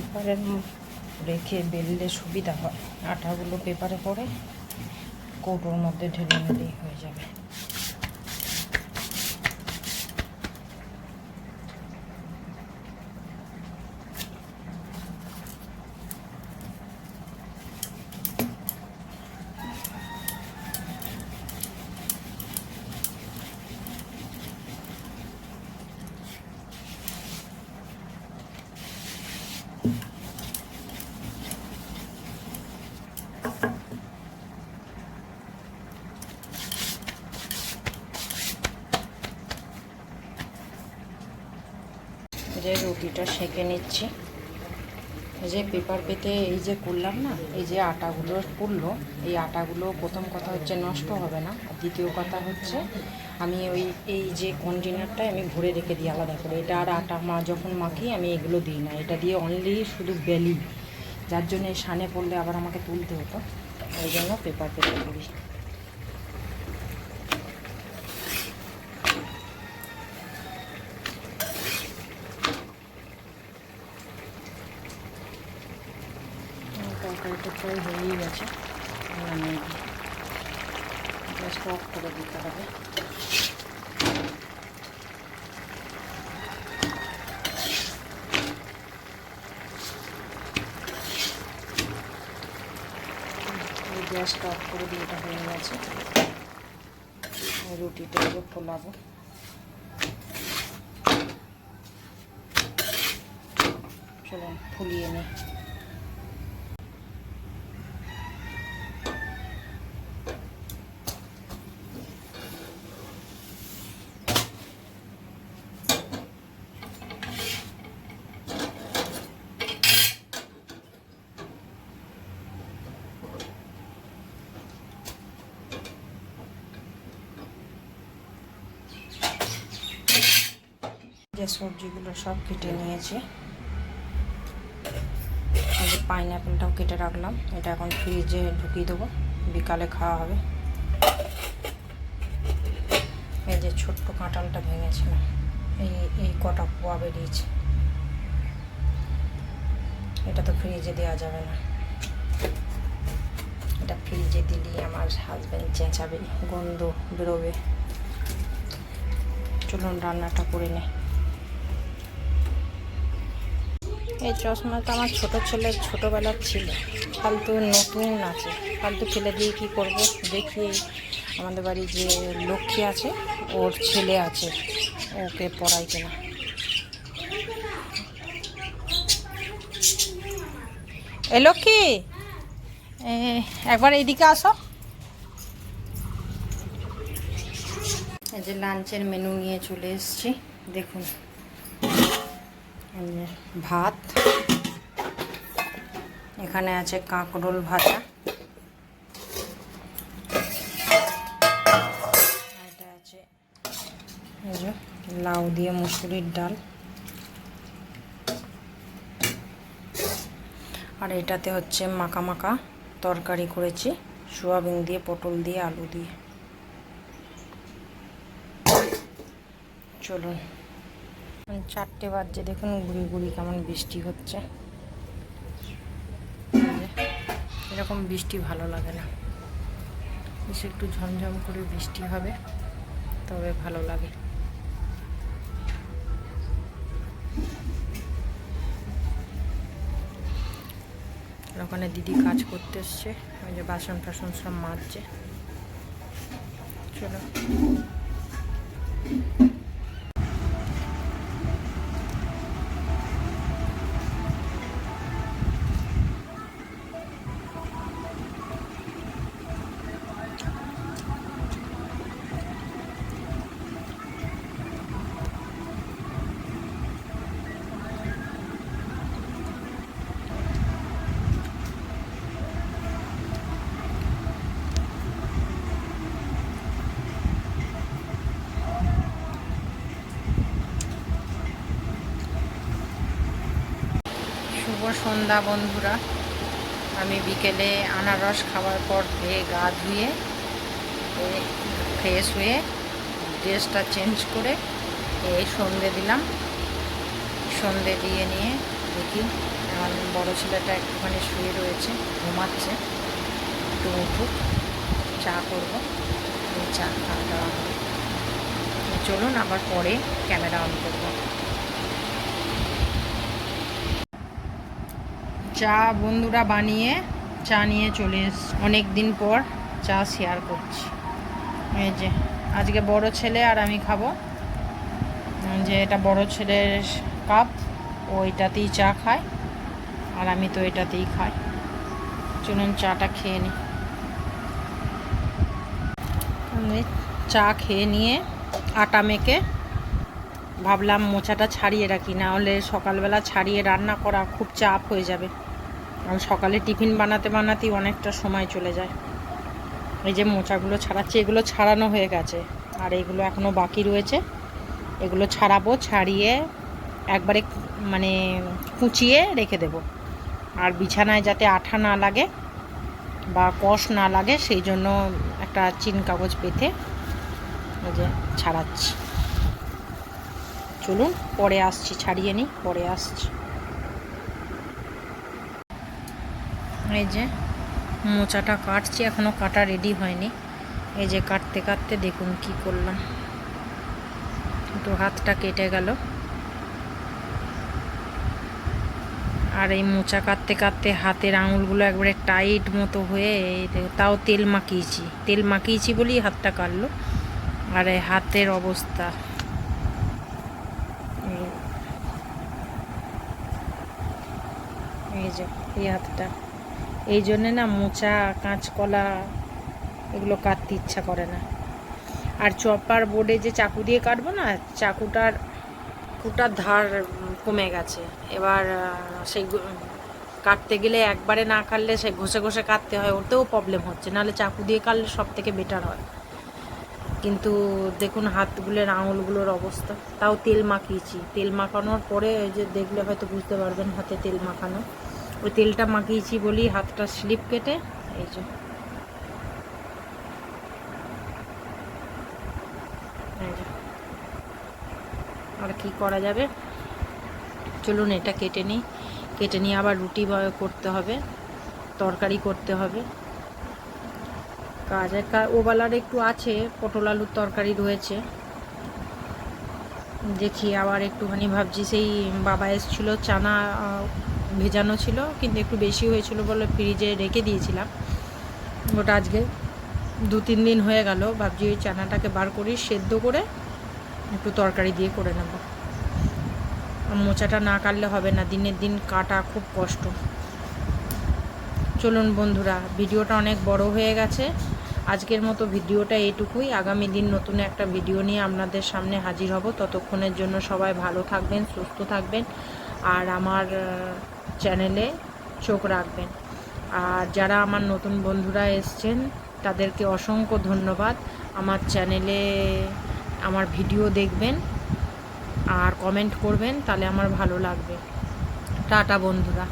পেপারে রেখে বেললে সুবিধা হয়। আটাগুলো পেপারে পরে কৌটোর মধ্যে ঢেলে নিলেই হয়ে যাবে। যে রুটিটা সেঁকে নিচ্ছি, এই যে পেপার পেতে এই যে করলাম না, এই যে আটাগুলো পুড়লো, এই আটাগুলো প্রথম কথা হচ্ছে নষ্ট হবে না, আর দ্বিতীয় কথা হচ্ছে আমি এই যে কন্টেনারটায় আমি ভরে রেখে দিই আলাদা করে। এটা আর আটা যখন মাখি আমি এগুলো দিই না, এটা দিয়ে অনলি শুধু বেলি, যার জন্য সানে পড়লে আবার আমাকে তুলতে হতো, ওই জন্য পেপার পেতে করি। তরকারিটা প্রায় হয়েই গেছে, নামিয়ে দিই, গ্যাসটা অফ করে দিতে হবে। গ্যাসটা অফ করে দিয়ে এটা হয়ে গেছে, রুটিটা ফোলাবো। চলুন ফুলিয়ে নিই। যে সবজিগুলো সব কেটে নিয়েছি, পাইনাপেলটাও কেটে রাখলাম, এটা এখন ফ্রিজে ঢুকিয়ে দেবো, বিকালে খাওয়া হবে। এই যে ছোট্ট কাঁঠালটা ভেঙেছিলাম, এই কটা পোয়া বেরিয়েছে, এটা তো ফ্রিজে দেওয়া যাবে না, এটা ফ্রিজে দিলেই আমার হাজব্যান্ড চেঁচাবে, গন্ধ বেরোবে। চলুন রান্নাটা করে নে। এই চশমাটা আমার ছোট ছেলের ছোটোবেলার ছিল, ফালতু নতুন আছে, ফালতু ফেলে দিয়ে কী করব। দেখি আমাদের বাড়ি যে লক্ষ্মী আছে, ওর ছেলে আছে, ওকে পড়াই কিনা। এ লক্ষ্মী, একবার এইদিকে আসো। এই যে লাঞ্চের মেনু নিয়ে চলে এসেছি, দেখুন। ভাত, এখানে আছে কাঁকরোল ভাজা, এটা আছে এই যে লাউ দিয়ে মুসুরির ডাল, আর এটাতে হচ্ছে মাখা মাখা তরকারি করেছি, সোয়াবিন দিয়ে, পটল দিয়ে, আলু দিয়ে। চলুন, 4টে বাজছে, দেখুন গুড়ি গুড়ি কেমন বৃষ্টি হচ্ছে। এরকম বৃষ্টি ভালো লাগে না, বেশি একটু ঝমঝম করে বৃষ্টি হবে তবে ভালো লাগে। ওখানে দিদি কাজ করতে এসছে, ওই যে বাসন টাসন সব মাজছে। চলো, শুভ সন্ধ্যা বন্ধুরা। আমি বিকেলে আনারস খাওয়ার পর খেয়ে গা ধুয়ে ফ্রেশ হয়ে ড্রেসটা চেঞ্জ করে এই সন্ধে দিলাম। সন্ধে দিয়ে নিয়ে দেখি আর বড় ছেলেটা একটুখানি শুয়ে রয়েছে, ঘুমাচ্ছে। একটু উঠুক, চা করবো, চা খাওয়া দাওয়া হবে। চলুন আবার পরে ক্যামেরা অন করবো। চা বন্ধুরা বানিয়ে চা নিয়ে চলে এসেছি, অনেক দিন পর চা শেয়ার করছি। এই যে আজকে বড় ছেলে আর আমি খাবো, যে এটা বড় ছেলের কাপ, ও এটাতেই চা খায় আর আমি তো এটাতেই খাই। চলুন চাটা খেয়ে নিই। আমি চা খেয়ে নিয়ে আটা মেখে ভাবলাম মোচাটা ছাড়িয়ে রাখি, না হলে সকালবেলা ছাড়িয়ে রান্না করা খুব চাপ হয়ে যাবে। কারণ সকালে টিফিন বানাতে বানাতেই অনেকটা সময় চলে যায়। এই যে মোচাগুলো ছাড়াচ্ছি, এগুলো ছাড়ানো হয়ে গেছে আর এগুলো এখনও বাকি রয়েছে। এগুলো ছাড়াবো, ছাড়িয়ে একবারে মানে কুচিয়ে রেখে দেব। আর বিছানায় যাতে আঠা না লাগে বা কষ না লাগে, সেই জন্য একটা চিন কাগজ পেতে এই যে ছাড়াচ্ছি। চলুন পরে আসছি, ছাড়িয়ে নিই, পরে আসছি। এই যে মোচাটা কাটছি, এখনও কাটা রেডি হয়নি। এই যে কাটতে কাটতে দেখুন কি করলাম, একটু হাতটা কেটে গেল। আর এই মোচা কাটতে কাটতে হাতের আঙুলগুলো একবারে টাইট মতো হয়ে, তাও তেল মাখিয়েছি বলেই হাতটা কাটলো। আর এই হাতের অবস্থা, এই যে এই হাতটা, এই জন্যে না মোচা, কাঁচকলা এগুলো কাটতে ইচ্ছা করে না। আর চপার বোর্ডে যে চাকু দিয়ে কাটবো না, চাকুটার ধার কমে গেছে। এবার সেই কাটতে গেলে একবারে না কাটলে সে ঘষে ঘষে কাটতে হয়, ওতেও প্রবলেম হচ্ছে। নাহলে চাকু দিয়ে কাটলে সব থেকে বেটার হয়। কিন্তু দেখুন হাতগুলোর আঙুলগুলোর অবস্থা। তাও তেল মাখিয়েছি, তেল মাখানোর পরে ওই যে দেখলে হয়তো বুঝতে পারবেন হাতে তেল মাখানো। ওই তেলটা মাখিয়েছি বলেই হাতটা স্লিপ কেটে এই যে আর কি করা যাবে। চলুন এটা কেটে নিয়ে আবার রুটি করতে হবে, তরকারি করতে হবে। ওবেলার একটু আছে, পটল আলুর তরকারি রয়েছে। দেখি আবার একটুখানি ভাবছি, সেই বাবা এসেছিল, চানা ভেজানো ছিল কিন্তু একটু বেশি হয়েছিল বলে ফ্রিজে রেখে দিয়েছিলাম। ওটা আজকে 2-3 দিন হয়ে গেল। ভাবছি ওই চানাটাকে বার করি, সেদ্ধ করে একটু তরকারি দিয়ে করে নেব। মোচাটা না কাটলে হবে না, দিনের দিন কাটা খুব কষ্ট। চলুন বন্ধুরা, ভিডিওটা অনেক বড় হয়ে গেছে, আজকের মতো ভিডিওটা এটুকুই। আগামী দিন নতুন একটা ভিডিও নিয়ে আপনাদের সামনে হাজির হব। ততক্ষণের জন্য সবাই ভালো থাকবেন, সুস্থ থাকবেন আর আমার চ্যানেলে চোখ রাখবেন। আর যারা আমার নতুন বন্ধুরা এসছেন তাদেরকে অসংখ্য ধন্যবাদ। আমার চ্যানেলে আমার ভিডিও দেখবেন আর কমেন্ট করবেন, তাহলে আমার ভালো লাগবে। টাটা বন্ধুরা।